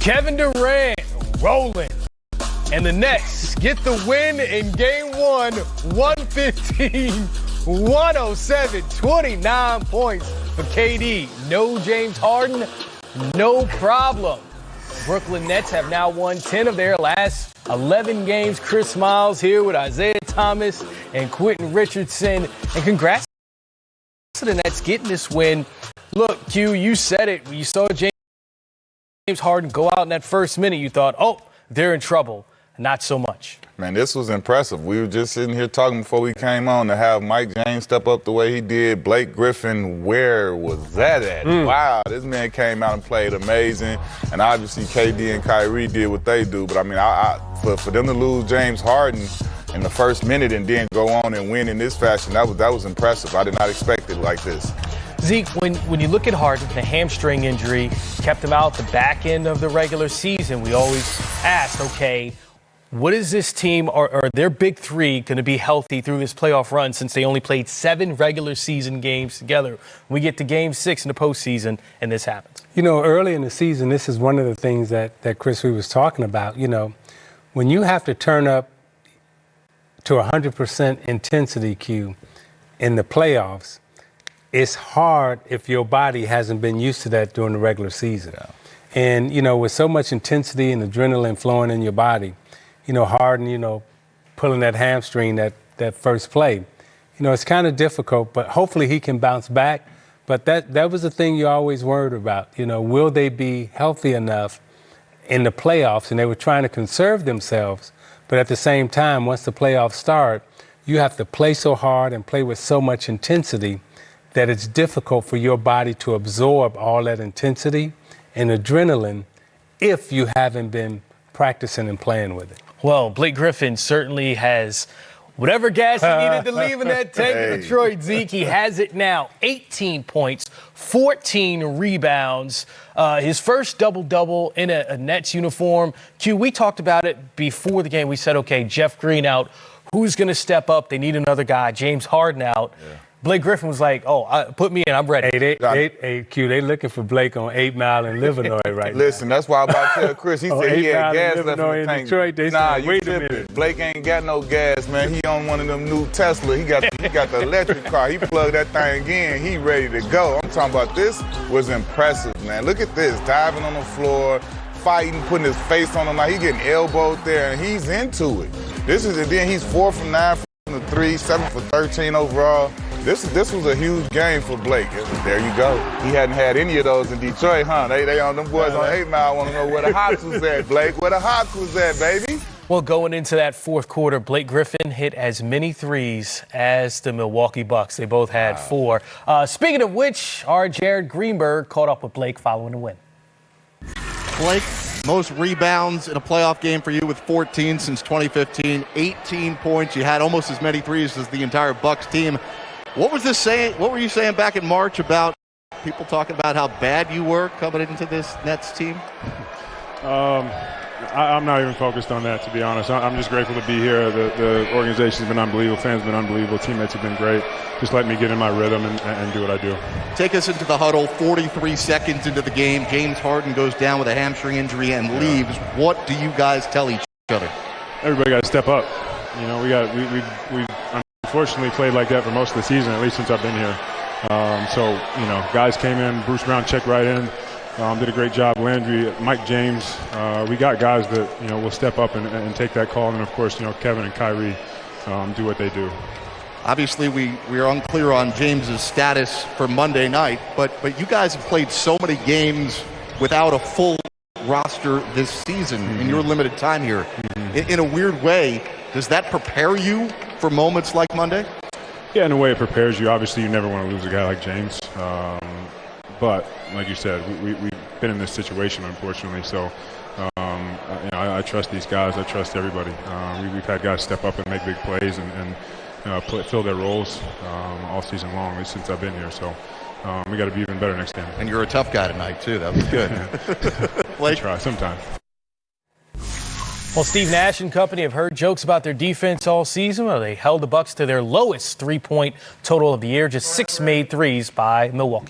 Kevin Durant rolling. And the Nets get the win in game one, 115-107, 29 points for KD. No James Harden, no problem. Brooklyn Nets have now won 10 of their last 11 games. Chris Miles here with Isiah Thomas and Quentin Richardson. And congrats to the Nets getting this win. Look, Q, you said it. When you saw James Harden go out in that first minute, you thought, oh, they're in trouble. Not so much. Man, this was impressive. We were just sitting here talking before we came on to have Mike James step up the way he did. Blake Griffin, where was that at? Wow, this man came out and played amazing. And obviously KD and Kyrie did what they do. But, I mean, for them to lose James Harden in the first minute and then go on and win in this fashion, that was impressive. I did not expect it like this. Zeke, when you look at Harden, the hamstring injury kept him out the back end of the regular season. We always asked, okay, what is this team or their big three going to be healthy through this playoff run since they only played 7 regular season games together? We get to game 6 in the postseason, and this happens. You know, early in the season, this is one of the things that Chris, we was talking about. You know, when you have to turn up to 100% intensity, Q, in the playoffs, it's hard if your body hasn't been used to that during the regular season. Yeah. And, you know, with so much intensity and adrenaline flowing in your body, you know, Harden, you know, pulling that hamstring that first play, you know, it's kind of difficult, but hopefully he can bounce back. But that was the thing you always worried about. You know, will they be healthy enough in the playoffs? And they were trying to conserve themselves. But at the same time, once the playoffs start, you have to play so hard and play with so much intensity that it's difficult for your body to absorb all that intensity and adrenaline if you haven't been practicing and playing with it. Well, Blake Griffin certainly has whatever gas he needed to leave in that tank in Detroit, Zeke. He has it now. 18 points, 14 rebounds. His first double-double in a Nets uniform. Q, we talked about it before the game. We said, okay, Jeff Green out. Who's going to step up? They need another guy. James Harden out. Yeah. Blake Griffin was like, put me in, I'm ready. Hey, Q, they looking for Blake on 8 Mile in Illinois right Listen, that's why I'm about to tell Chris. He said he had gas left in the tank. Detroit, they said, wait a minute. Blake ain't got no gas, man. He on one of them new Tesla. He got the electric car. He plugged that thing in. He ready to go. I'm talking about this was impressive, man. Look at this, diving on the floor, fighting, putting his face on him. Like he getting elbowed there, and he's into it. Then he's 4 from 9 from the 3, 7 for 13 overall. This was a huge game for Blake. There you go. He hadn't had any of those in Detroit, huh? They on them boys on 8 Mile want to know where the Hawks was at, Blake. Where the Hawks was at, baby? Well, going into that fourth quarter, Blake Griffin hit as many threes as the Milwaukee Bucks. They both had 4. Speaking of which, our Jared Greenberg caught up with Blake following the win. Blake, most rebounds in a playoff game for you with 14 since 2015, 18 points. You had almost as many threes as the entire Bucks team. What was this saying? What were you saying back in March about people talking about how bad you were coming into this Nets team? I'm not even focused on that, to be honest. I'm just grateful to be here. The organization's been unbelievable. Fans have been unbelievable. Teammates have been great. Just let me get in my rhythm and do what I do. Take us into the huddle. 43 seconds into the game, James Harden goes down with a hamstring injury and leaves. What do you guys tell each other? Everybody got to step up. You know, we unfortunately played like that for most of the season, at least since I've been here. So, you know, guys came in, Bruce Brown checked right in, did a great job. Landry, Mike James, we got guys that, you know, will step up and take that call. And, of course, you know, Kevin and Kyrie do what they do. Obviously, we are unclear on James's status for Monday night, but you guys have played so many games without a full roster this season in your limited time here. In a weird way, does that prepare you for moments like Monday? Yeah, in a way it prepares you. Obviously, you never want to lose a guy like James. But like you said, we've been in this situation, unfortunately. So, you know, I trust these guys. I trust everybody. We've had guys step up and make big plays and fill their roles all season long, at least since I've been here. So we got to be even better next game. And you're a tough guy tonight, too. That was good. I try sometimes. Well, Steve Nash and company have heard jokes about their defense all season. Well, they held the Bucks to their lowest 3-point total of the year, just 6 made threes by Milwaukee.